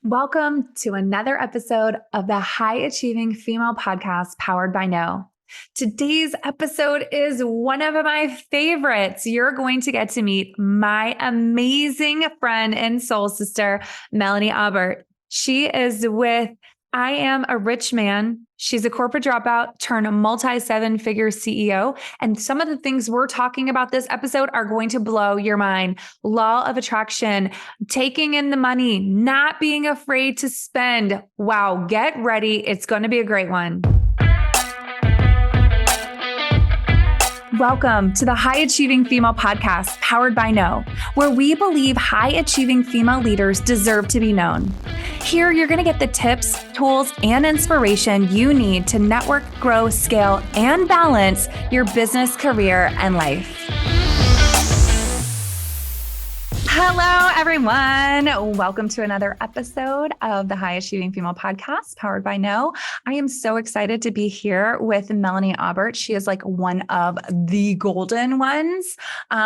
Welcome to another episode of the High Achieving Female Podcast powered by No. Today's episode is one of my favorites. You're going to get to meet my amazing friend and soul sister, Melanie Aubert. She is with I Am a Rich Man. She's a corporate dropout turned multi-seven-figure CEO. And some of the things we're talking about this episode are going to blow your mind. Law of attraction, taking in the money, not being afraid to spend. Wow, get ready. It's going to be a great one. Welcome to the High Achieving Female Podcast powered by No, where we believe high achieving female leaders deserve to be known. Here, you're going to get the tips, tools, and inspiration you need to network, grow, scale, and balance your business, career, and life. Hello, everyone. Welcome to another episode of the High Achieving Female Podcast powered by No. I am so excited to be here with Melanie Aubert. She is like one of the golden ones.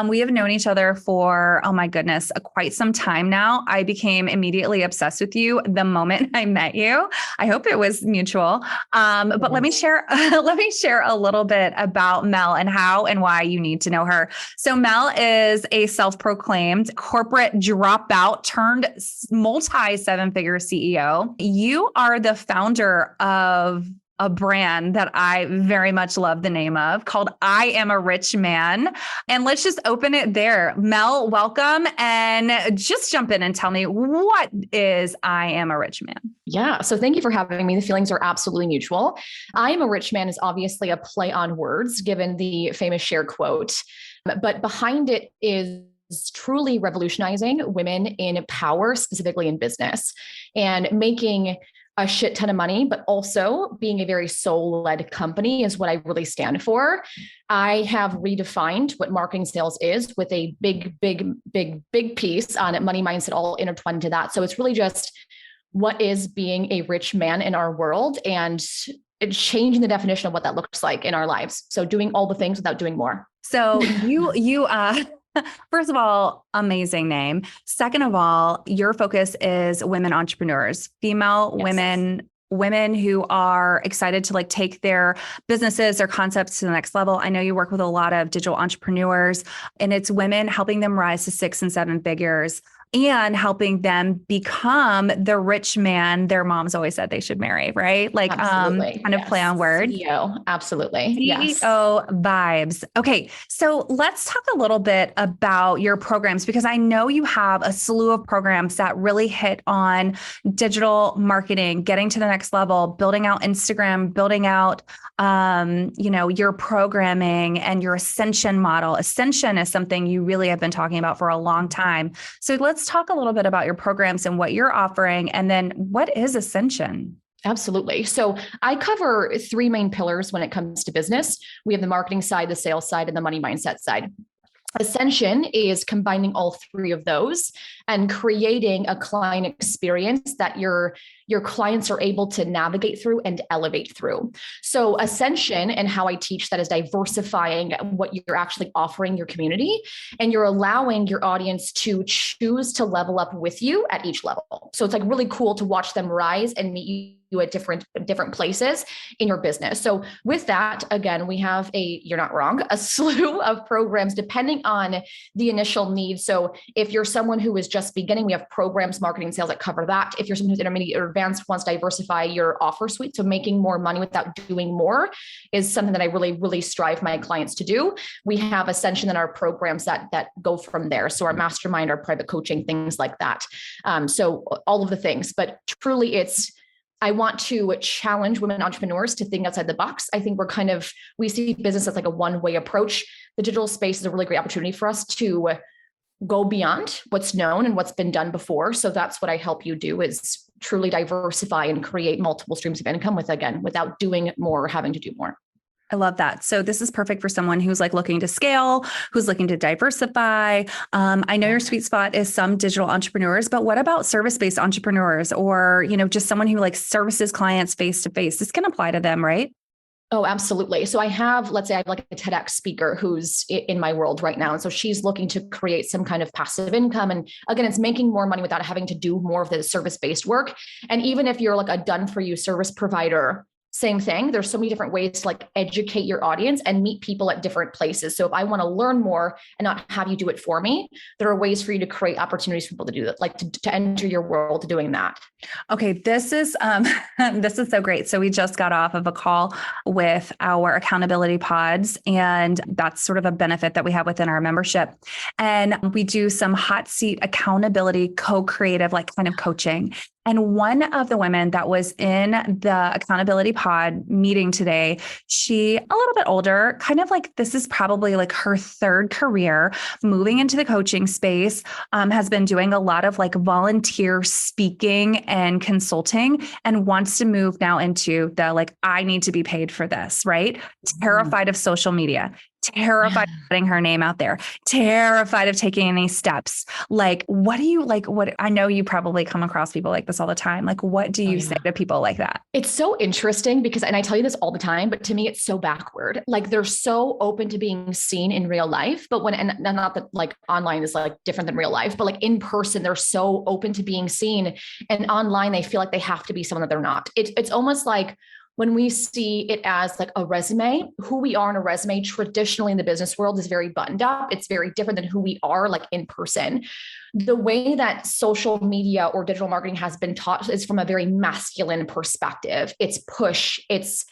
We have known each other for, oh my goodness, quite some time now. I became immediately obsessed with you the moment I met you. I hope it was mutual. But let me share a little bit about Mel and how and why you need to know her. So Mel is a self-proclaimed corporate dropout turned multi-seven-figure CEO. You are the founder of a brand that I very much love the name of called I Am a Rich Man. And let's just open it there. Mel, welcome. And just jump in and tell me, what is I Am a Rich Man? Yeah. So thank you for having me. The feelings are absolutely mutual. I Am a Rich Man is obviously a play on words, given the famous Cher quote, but behind it is truly revolutionizing women in power, specifically in business, and making a shit ton of money, but also being a very soul-led company is what I really stand for. I have redefined what marketing sales is with a big piece on money mindset, all intertwined to that. So it's really just what is being a rich man in our world and changing the definition of what that looks like in our lives. So doing all the things without doing more. So you first of all, amazing name. Second of all, your focus is women entrepreneurs, female Yes. women who are excited to like take their businesses, their concepts to the next level. I know you work with a lot of digital entrepreneurs, and it's women helping them rise to 6 and 7 figures and helping them become the rich man their moms always said they should marry, right? Like, Absolutely. kind of play on words. CEO. Absolutely. Yes. CEO vibes. Okay. So let's talk a little bit about your programs, because I know you have a slew of programs that really hit on digital marketing, getting to the next level, building out Instagram, building out, your programming and your ascension model. Ascension is something you really have been talking about for a long time. So let's talk a little bit about your programs and what you're offering. And then what is ascension? Absolutely. So I cover 3 main pillars when it comes to business. We have the marketing side, the sales side, and the money mindset side. Ascension is combining all 3 of those and creating a client experience that your clients are able to navigate through and elevate through. So ascension, and how I teach that, is diversifying what you're actually offering your community, and you're allowing your audience to choose to level up with you at each level. So it's like really cool to watch them rise and meet you at different places in your business. So with that, again, we have you're not wrong, a slew of programs depending on the initial need. So if you're someone who is just beginning, we have programs, marketing, sales that cover that. If you're someone who's intermediate or advanced, wants to diversify your offer suite, so making more money without doing more is something that I really strive my clients to do. We have ascension in our programs that go from there. So our mastermind, our private coaching, things like that. So all of the things, but truly I want to challenge women entrepreneurs to think outside the box. I think we see business as like a one-way approach. The digital space is a really great opportunity for us to go beyond what's known and what's been done before. So that's what I help you do, is truly diversify and create multiple streams of income without doing more or having to do more. I love that. So this is perfect for someone who's like looking to scale, who's looking to diversify. I know your sweet spot is some digital entrepreneurs, but what about service-based entrepreneurs, or, just someone who like services clients face to face? This can apply to them, right? Oh, absolutely. So let's say I have like a TEDx speaker who's in my world right now. And so she's looking to create some kind of passive income. And again, it's making more money without having to do more of the service-based work. And even if you're like a done for you service provider, same thing. There's so many different ways to like educate your audience and meet people at different places. So if I want to learn more and not have you do it for me, there are ways for you to create opportunities for people to do that, like to enter your world doing that. Okay, this is this is so great. So we just got off of a call with our accountability pods, and that's sort of a benefit that we have within our membership. And we do some hot seat accountability, co-creative, like kind of coaching. And one of the women that was in the accountability pod meeting today, she a little bit older, kind of like this is probably like her third career moving into the coaching space, has been doing a lot of like volunteer speaking and consulting, and wants to move now into the like, I need to be paid for this, right? Terrified of social media, terrified of putting her name out there, terrified of taking any steps. Like, what do you like? What I know you probably come across people like this all the time. Like, what do you say to people like that? It's so interesting because, and I tell you this all the time, but to me, it's so backward. Like they're so open to being seen in real life, but and not that like online is like different than real life, but like in person, they're so open to being seen, and online, they feel like they have to be someone that they're not. It's almost like when we see it as like a resume, who we are in a resume traditionally in the business world is very buttoned up. It's very different than who we are like in person. The way that social media or digital marketing has been taught is from a very masculine perspective. It's push, it's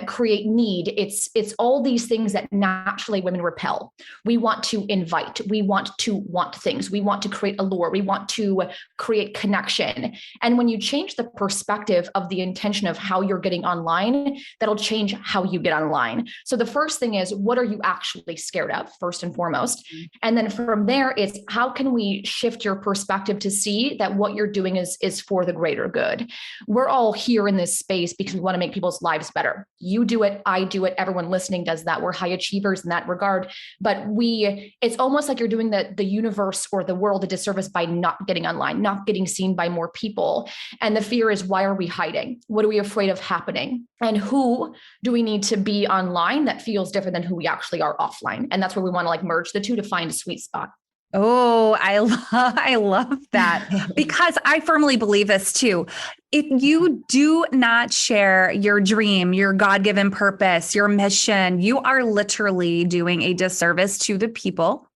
create need, it's all these things that naturally women repel. We want to invite, we want to want things, we want to create allure, we want to create connection. And when you change the perspective of the intention of how you're getting online, that'll change how you get online. So the first thing is, what are you actually scared of, first and foremost? And then from there, it's how can we shift your perspective to see that what you're doing is for the greater good. We're all here in this space because we want to make people's lives better. You do it, I do it, everyone listening does that. We're high achievers in that regard. But it's almost like you're doing the universe or the world a disservice by not getting online, not getting seen by more people. And the fear is, why are we hiding? What are we afraid of happening? And who do we need to be online that feels different than who we actually are offline? And that's where we want to like merge the two to find a sweet spot. Oh, I love that, because I firmly believe this too. If you do not share your dream, your God-given purpose, your mission, you are literally doing a disservice to the people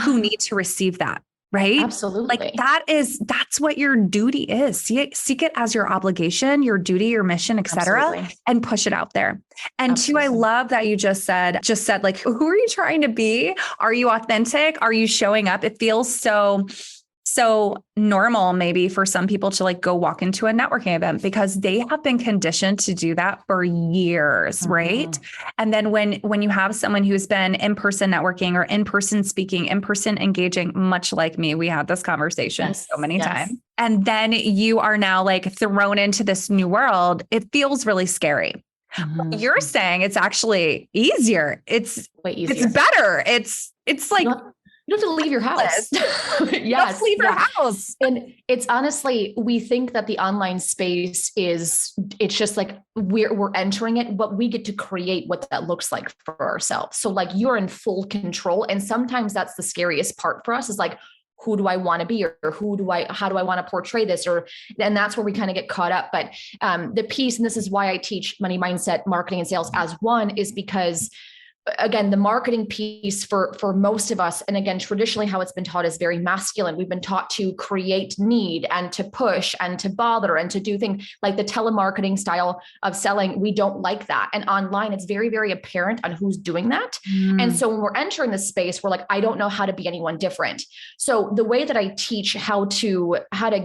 who need to receive that. Right? Absolutely. Like that's what your duty is. Seek it as your obligation, your duty, your mission, etc., and push it out there. And Absolutely. Two, I love that you just said like, who are you trying to be? Are you authentic? Are you showing up? It feels so normal maybe for some people to like go walk into a networking event because they have been conditioned to do that for years, right? And then when you have someone who's been in-person networking or in-person speaking, in-person engaging, much like me, we had this conversation so many times. And then you are now like thrown into this new world. It feels really scary. What you're saying it's actually easier. It's way easier. It's better. It's like you don't have to leave your house. Yes. Leave your house. And it's honestly, we think that the online space it's just like we're entering it, but we get to create what that looks like for ourselves. So like you're in full control. And sometimes that's the scariest part for us is like, who do I want to be? Or how do I want to portray this? And that's where we kind of get caught up. But the piece, and this is why I teach money mindset, marketing and sales as one, is because again, the marketing piece for most of us, and again, traditionally how it's been taught is very masculine. We've been taught to create need and to push and to bother and to do things like the telemarketing style of selling. We don't like that. And online, it's very, very apparent on who's doing that. And so when we're entering this space, we're like, I don't know how to be anyone different. So the way that I teach how to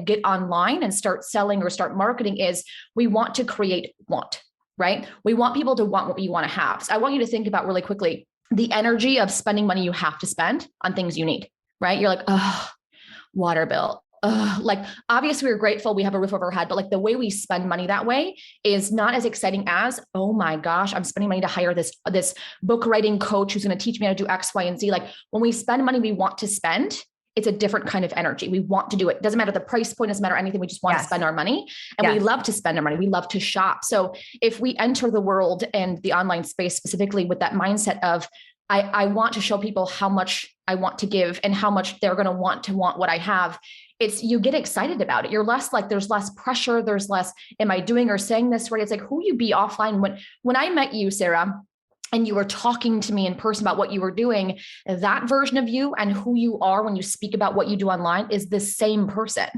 get online and start selling or start marketing is we want to create want. Right? We want people to want what you want to have. So I want you to think about really quickly the energy of spending money you have to spend on things you need, right? You're like, oh, water bill. Like obviously we're grateful we have a roof over our head, but like the way we spend money that way is not as exciting as, oh my gosh, I'm spending money to hire this book writing coach who's going to teach me how to do X, Y, and Z. Like when we spend money we want to spend, it's a different kind of energy. We want to do it. It doesn't matter the price point, doesn't matter anything. We just want to spend our money, and we love to spend our money. We love to shop. So if we enter the world and the online space specifically with that mindset of, I want to show people how much I want to give and how much they're going to want what I have. You get excited about it. You're less like, there's less pressure. There's less, am I doing or saying this right? It's like who you be offline. When I met you, Sarah, and you were talking to me in person about what you were doing, that version of you and who you are when you speak about what you do online is the same person.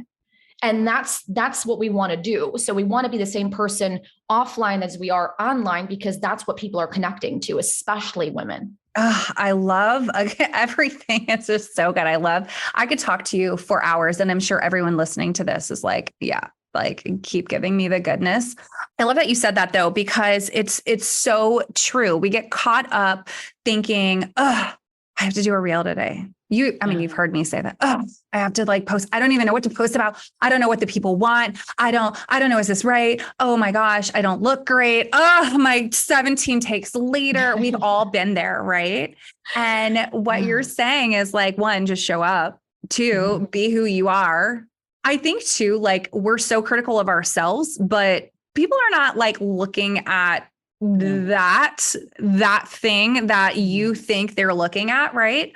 And that's what we want to do. So we want to be the same person offline as we are online, because that's what people are connecting to, especially women. I love everything. It's just so good. I could talk to you for hours, and I'm sure everyone listening to this is like, yeah, like keep giving me the goodness. I love that you said that though, because it's so true. We get caught up thinking, I have to do a reel today. You've heard me say that. I have to like post. I don't even know what to post about. I don't know what the people want. I don't know. Is this right? Oh my gosh, I don't look great. Oh, my 17 takes later. We've all been there, right? And what you're saying is like, one, just show up. Two, be who you are. I think too, like we're so critical of ourselves, but people are not like looking at that thing that you think they're looking at, right?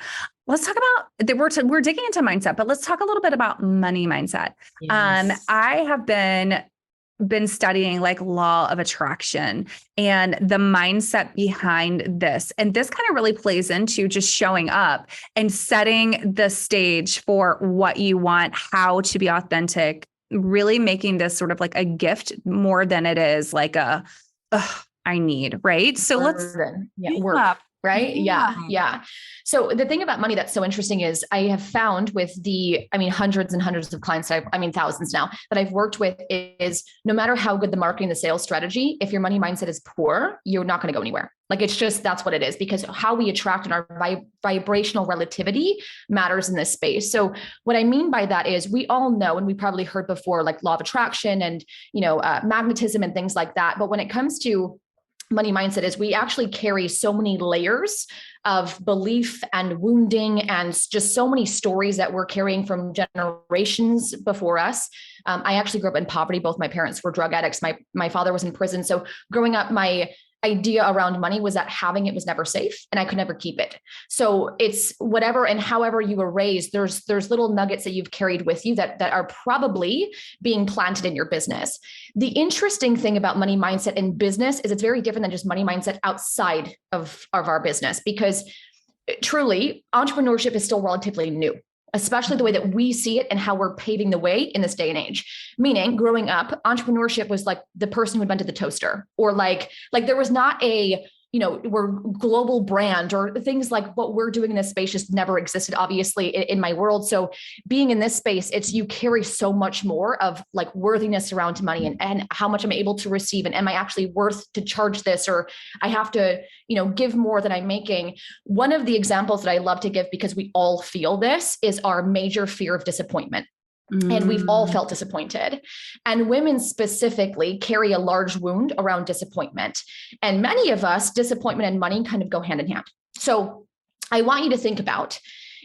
Let's talk about, we're digging into mindset, but let's talk a little bit about money mindset. Yes. I have been studying like law of attraction and the mindset behind this. And this kind of really plays into just showing up and setting the stage for what you want, how to be authentic, really making this sort of like a gift more than it is like I need, right? So let's work. Right? Yeah. So the thing about money that's so interesting is I have found with hundreds and hundreds of clients, thousands now that I've worked with, is no matter how good the marketing, the sales strategy, if your money mindset is poor, you're not going to go anywhere. Like, it's just, that's what it is, because how we attract and our vibrational relativity matters in this space. So what I mean by that is we all know, and we probably heard before, like law of attraction and, magnetism and things like that. But when it comes to money mindset, is we actually carry so many layers of belief and wounding and just so many stories that we're carrying from generations before us. I actually grew up in poverty. Both my parents were drug addicts. My father was in prison. So growing up, my idea around money was that having it was never safe and I could never keep it. So it's whatever and however you were raised, there's little nuggets that you've carried with you that are probably being planted in your business. The interesting thing about money mindset in business is it's very different than just money mindset outside of our business, because truly entrepreneurship is still relatively new, especially the way that we see it and how we're paving the way in this day and age. Meaning, growing up, entrepreneurship was like the person who invented the toaster, or like there was not a, we're global brand or things like what we're doing in this space just never existed, obviously, in my world. So being in this space, you carry so much more of like worthiness around money and how much I'm able to receive. And am I actually worth to charge this, or I have to, give more than I'm making. One of the examples that I love to give, because we all feel this, is our major fear of disappointment. And we've all felt disappointed. And women specifically carry a large wound around disappointment. And many of us, disappointment and money kind of go hand in hand. So I want you to think about,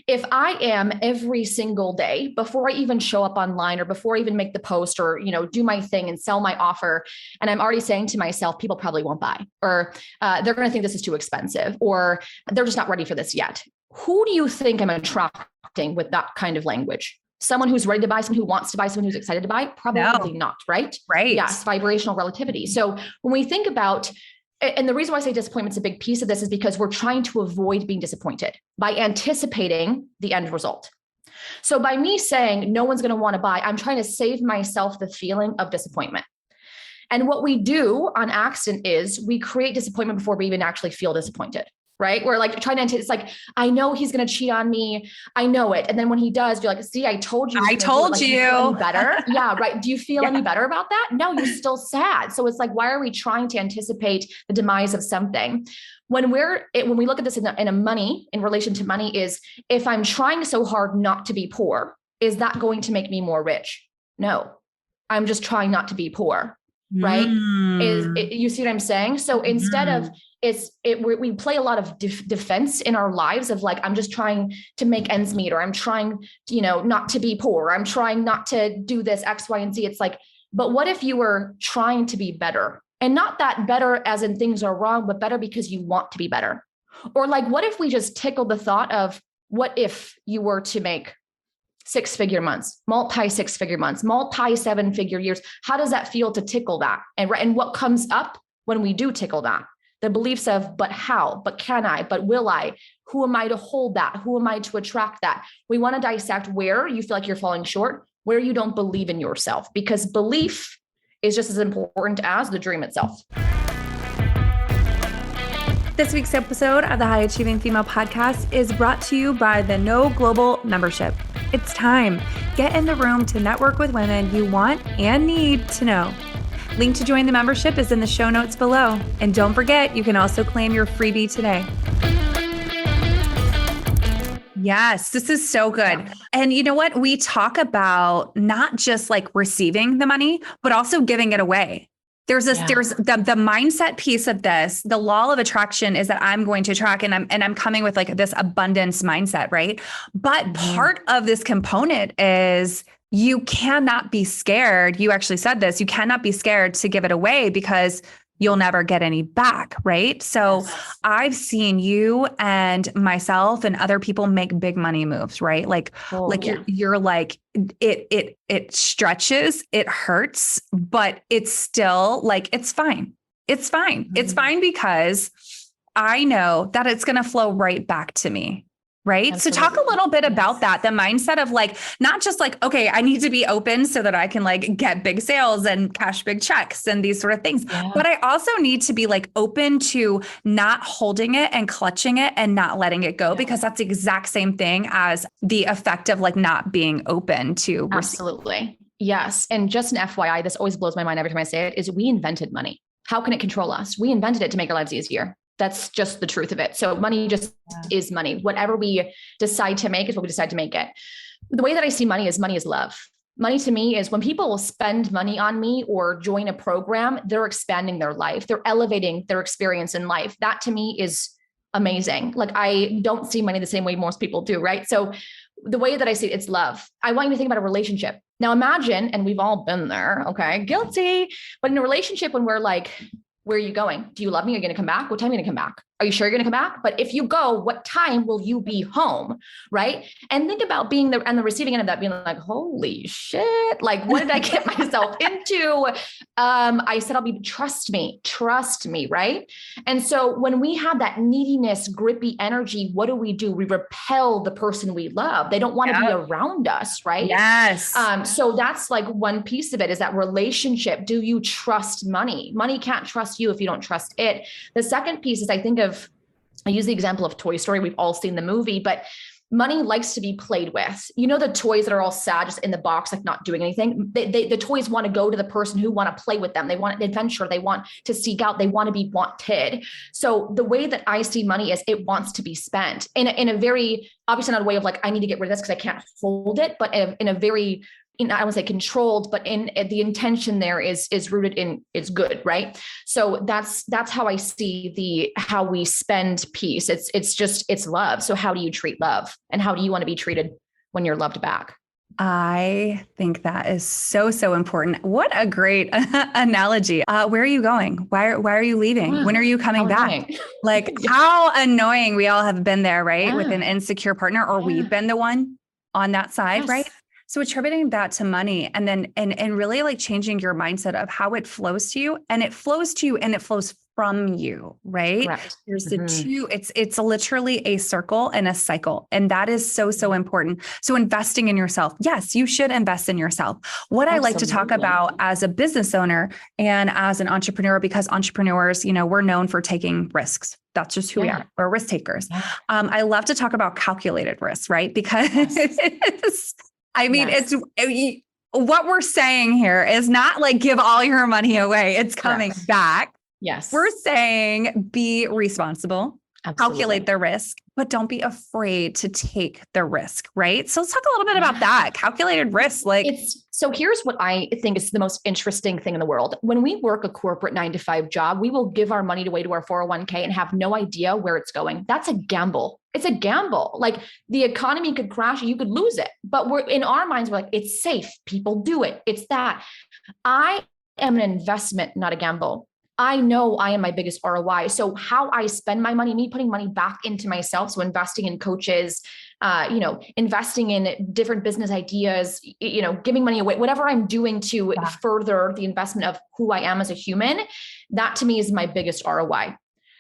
if I am every single day, before I even show up online or before I even make the post or, do my thing and sell my offer, and I'm already saying to myself, people probably won't buy, or they're going to think this is too expensive, or they're just not ready for this yet. Who do you think I'm attracting with that kind of language? Someone who's ready to buy, someone who wants to buy, someone who's excited to buy? Probably not, right? Right. Yes, vibrational relativity. So when we think about, and the reason why I say disappointment's a big piece of this is because we're trying to avoid being disappointed by anticipating the end result. So by me saying no one's going to want to buy, I'm trying to save myself the feeling of disappointment. And what we do on accident is we create disappointment before we even actually feel disappointed. Right? We're like trying to, it's like, I know he's going to cheat on me. I know it. And then when he does, you're like, see, I told you. I told you. Do you feel any better? Yeah. Right. Do you feel any better about that? No, you're still sad. So it's like, why are we trying to anticipate the demise of something? When we look at this in relation to money, is if I'm trying so hard not to be poor, is that going to make me more rich? No, I'm just trying not to be poor. right? Mm. You see what I'm saying? So instead of we play a lot of defense in our lives of like, I'm just trying to make ends meet, or I'm trying, not to be poor. I'm trying not to do this X, Y, and Z. It's like, but what if you were trying to be better, and not that better as in things are wrong, but better because you want to be better? Or like, what if we just tickled the thought of, what if you were to make 6-figure months, multi 6-figure months, multi 7-figure years? How does that feel to tickle that? And what comes up when we do tickle that? The beliefs of, but how, but can I, but will I? Who am I to hold that? Who am I to attract that? We want to dissect where you feel like you're falling short, where you don't believe in yourself, because belief is just as important as the dream itself. This week's episode of the High Achieving Female Podcast is brought to you by the No Global Membership. It's time. Get in the room to network with women you want and need to know. Link to join the membership is in the show notes below. And don't forget, you can also claim your freebie today. Yes, this is so good. Yeah. And you know what? We talk about not just like receiving the money, but also giving it away. There's the mindset piece of this. The law of attraction is that I'm going to attract, and I'm coming with like this abundance mindset, right? But part of this component is you cannot be scared. You actually said this. You cannot be scared to give it away because you'll never get any back, right? So yes. I've seen you and myself and other people make big money moves, right? You're like, it stretches, it hurts, but it's still like, it's fine. It's fine. Mm-hmm. It's fine because I know that it's going to flow right back to me. Right. Absolutely. So talk a little bit about that, the mindset of like, not just like, okay, I need to be open so that I can like get big sales and cash big checks and these sort of things. Yeah. But I also need to be like open to not holding it and clutching it and not letting it go, because that's the exact same thing as the effect of like not being open to Absolutely. Yes. And just an FYI, this always blows my mind every time I say it, is we invented money. How can it control us? We invented it to make our lives easier. That's just the truth of it. So money just is money. Whatever we decide to make is what we decide to make it. The way that I see money is love. Money to me is when people will spend money on me or join a program, they're expanding their life. They're elevating their experience in life. That to me is amazing. Like, I don't see money the same way most people do, right? So the way that I see it, it's love. I want you to think about a relationship. Now imagine, and we've all been there, okay, guilty, but in a relationship when we're like, where are you going? Do you love me? Are you going to come back? What time are you going to come back? Are you sure you're going to come back? But if you go, what time will you be home? Right. And think about being the receiving end of that, being like, holy shit. Like, what did I get myself into? I said, trust me. Right. And so when we have that neediness, grippy energy, what do? We repel the person we love. They don't want to be around us. Right. Yes. So that's like one piece of it, is that relationship. Do you trust money? Money can't trust you if you don't trust it. The second piece is, I use the example of Toy Story. We've all seen the movie, but money likes to be played with. You know, the toys that are all sad, just in the box, like not doing anything. The toys want to go to the person who want to play with them. They want an adventure. They want to seek out. They want to be wanted. So the way that I see money is it wants to be spent in a very, obviously not a way of like, I need to get rid of this because I can't hold it, but in a very, I won't say controlled, but in the intention there is rooted in it's good, right? So that's how I see how we spend piece. It's love. So how do you treat love, and how do you want to be treated when you're loved back? I think that is so important. What a great analogy. Where are you going? Why are you leaving? When are you coming back? Like how annoying. We all have been there, right? With an insecure partner, or we've been the one on that side, right? So attributing that to money, and then and really like changing your mindset of how it flows to you, and it flows to you and it flows from you, right? Correct. There's the two, it's literally a circle and a cycle. And that is so important. So investing in yourself. Yes, you should invest in yourself. What I like to talk about as a business owner and as an entrepreneur, because entrepreneurs, we're known for taking risks. That's just who we are. We're risk takers. I love to talk about calculated risks, right? Because it's what we're saying here is not like give all your money away. It's coming back. Yes. We're saying be responsible, calculate the risk, but don't be afraid to take the risk, right? So let's talk a little bit about that calculated risk. So here's what I think is the most interesting thing in the world. When we work a corporate 9-to-5 job, we will give our money away to our 401k and have no idea where it's going. That's a gamble. It's a gamble. Like the economy could crash and you could lose it. But we're in our minds, we're like, it's safe. People do it. It's that. I am an investment, not a gamble. I know I am my biggest ROI. So how I spend my money, me putting money back into myself. So investing in coaches, investing in different business ideas, giving money away, whatever I'm doing to further the investment of who I am as a human, that to me is my biggest ROI.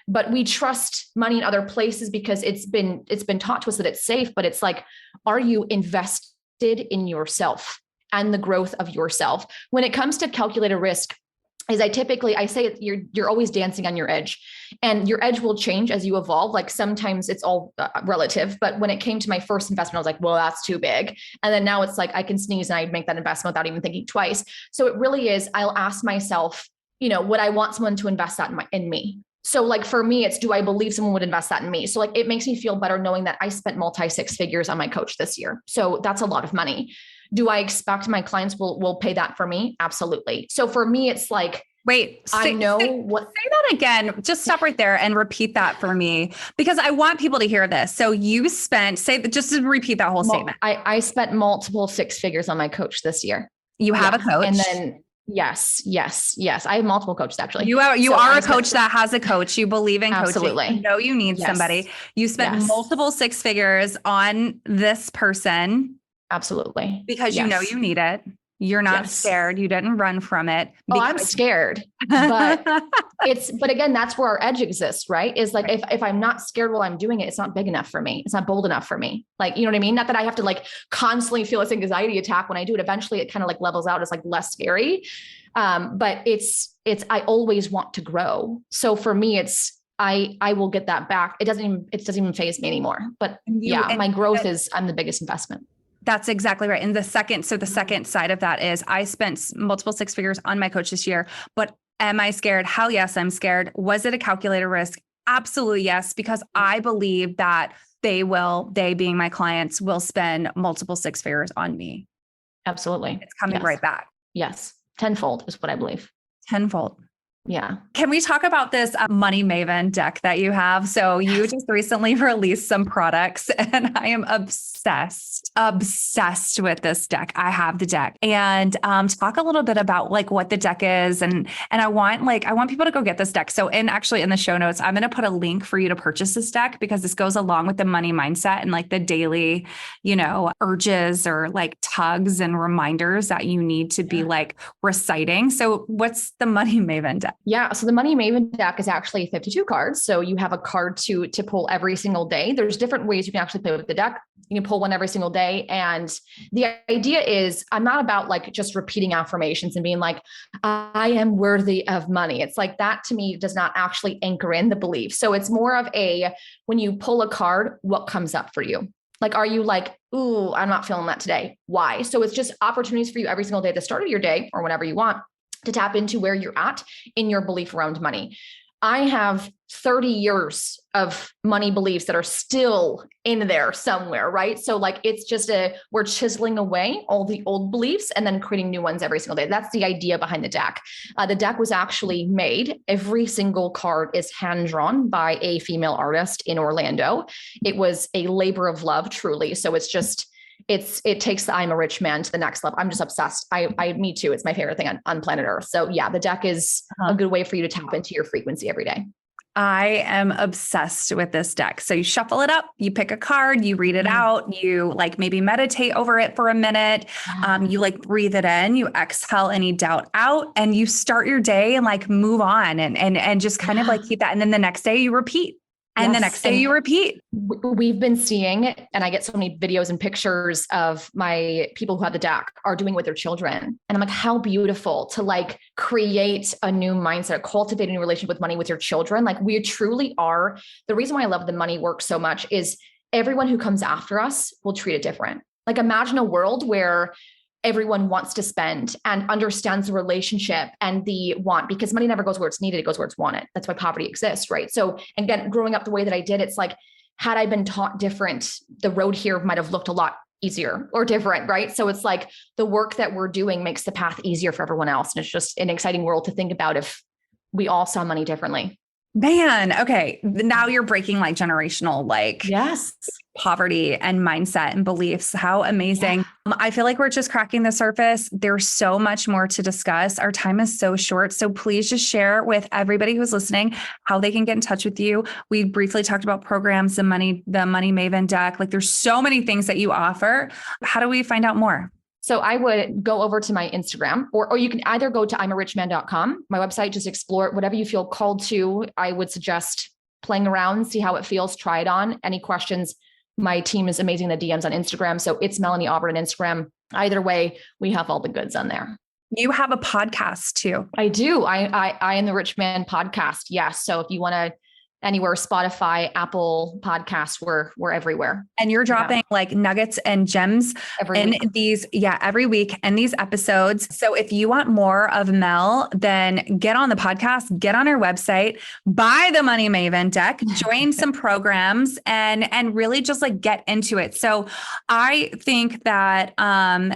But we trust money in other places because it's been taught to us that it's safe, but it's like, are you invested in yourself and the growth of yourself? When it comes to calculated risk, I say you're always dancing on your edge, and your edge will change as you evolve. Like sometimes it's all relative, but when it came to my first investment, I was like, well, that's too big. And then now it's like, I can sneeze and I'd make that investment without even thinking twice. So it really is, I'll ask myself, would I want someone to invest that in me? So like for me, it's, do I believe someone would invest that in me? So like, it makes me feel better knowing that I spent multi-six figures on my coach this year. So that's a lot of money. Do I expect my clients will pay that for me? Absolutely. So for me, it's like, say that again. Just stop right there and repeat that for me, because I want people to hear this. So you spent, just to repeat that whole statement. I spent multiple six figures on my coach this year. You have a coach. And then yes. I have multiple coaches actually. You are a coach that has a coach. You believe in absolutely. coaching. You know you need somebody. You spent multiple six figures on this person. Absolutely. Because you know you need it. You're not scared. You didn't run from it. I'm scared, but but again, that's where our edge exists, right? Is like, if I'm not scared while I'm doing it, it's not big enough for me. It's not bold enough for me. Like, you know what I mean? Not that I have to like constantly feel this anxiety attack when I do it. Eventually it kind of like levels out as like less scary. But I always want to grow. So for me, I will get that back. It doesn't even faze me anymore, but my growth I'm the biggest investment. That's exactly right. And the second side of that is I spent multiple six figures on my coach this year, but am I scared? Hell yes, I'm scared. Was it a calculated risk? Absolutely yes, because I believe that they being my clients, will spend multiple six figures on me. Absolutely. It's coming right back. Yes. Tenfold is what I believe. Tenfold. Yeah. Can we talk about this Money Maven deck that you have? So you just recently released some products, and I am obsessed with this deck. I have the deck, and talk a little bit about like what the deck is. And I want people to go get this deck. So in the show notes, I'm going to put a link for you to purchase this deck, because this goes along with the money mindset and like the daily, urges or like tugs and reminders that you need to be like reciting. So what's the Money Maven deck? Yeah. So the Money Maven deck is actually 52 cards. So you have a card to pull every single day. There's different ways you can actually play with the deck. You can pull one every single day. And the idea is, I'm not about like just repeating affirmations and being like, I am worthy of money. It's like that to me does not actually anchor in the belief. So it's more of when you pull a card, what comes up for you? Like, are you like, ooh, I'm not feeling that today? Why? So it's just opportunities for you every single day at the start of your day or whenever you want to tap into where you're at in your belief around money. I have 30 years of money beliefs that are still in there somewhere, right? So like, it's just we're chiseling away all the old beliefs and then creating new ones every single day. That's the idea behind the deck. The deck was actually made. Every single card is hand-drawn by a female artist in Orlando. It was a labor of love, truly. So it takes the I'm a rich man to the next level. I'm just obsessed. Me too. It's my favorite thing on planet Earth. So yeah, the deck is a good way for you to tap into your frequency every day. I am obsessed with this deck. So you shuffle it up, you pick a card, you read it out, you like maybe meditate over it for a minute. You like breathe it in, you exhale any doubt out, and you start your day and like move on and just kind of like keep that. And then the next day you repeat. And the next day you repeat. We've been seeing, and I get so many videos and pictures of my people who have the deck are doing with their children. And I'm like, how beautiful to like create a new mindset, cultivate a new relationship with money with your children. Like we truly are. The reason why I love the money work so much is everyone who comes after us will treat it different. Like imagine a world where everyone wants to spend and understands the relationship and the want, because money never goes where it's needed. It goes where it's wanted. That's why poverty exists, right? So again, growing up the way that I did, it's like, had I been taught different, the road here might have looked a lot easier or different, right? So it's like the work that we're doing makes the path easier for everyone else. And it's just an exciting world to think about if we all saw money differently. Man, okay. Now you're breaking like generational, like Yes, poverty and mindset and beliefs. How amazing. Yeah. I feel like we're just cracking the surface. There's so much more to discuss. Our time is so short. So please just share with everybody who's listening how they can get in touch with you. We briefly talked about programs, the Money Maven deck. Like there's so many things that you offer. How do we find out more? So I would go over to my Instagram, or you can either go to imarichman.com, my website, just explore whatever you feel called to. I would suggest playing around, see how it feels, try it on. Any questions? My team is amazing, the DMs on Instagram. So it's Melanie Aubert on Instagram. Either way, we have all the goods on there. You have a podcast too. I do. I am the Rich Man podcast. Yes. So if you want to anywhere, Spotify, Apple Podcasts, we're everywhere. And you're dropping like nuggets and gems every week in these episodes. So if you want more of Mel, then get on the podcast, get on her website, buy the Money Maven deck, join some programs and really just like get into it. So I think that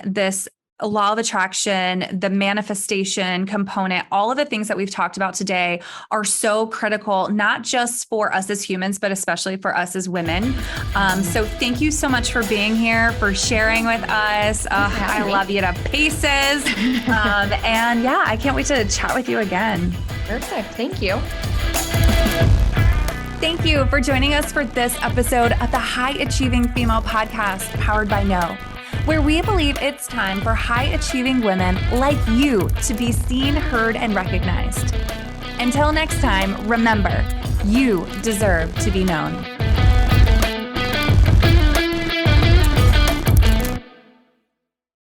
this law of attraction, the manifestation component, all of the things that we've talked about today are so critical, not just for us as humans, but especially for us as women. So thank you so much for being here, for sharing with us. I love you to pieces. And yeah, I can't wait to chat with you again. Perfect. Thank you. Thank you for joining us for this episode of the High Achieving Female Podcast, powered by No, where we believe it's time for high-achieving women like you to be seen, heard, and recognized. Until next time, remember, you deserve to be known.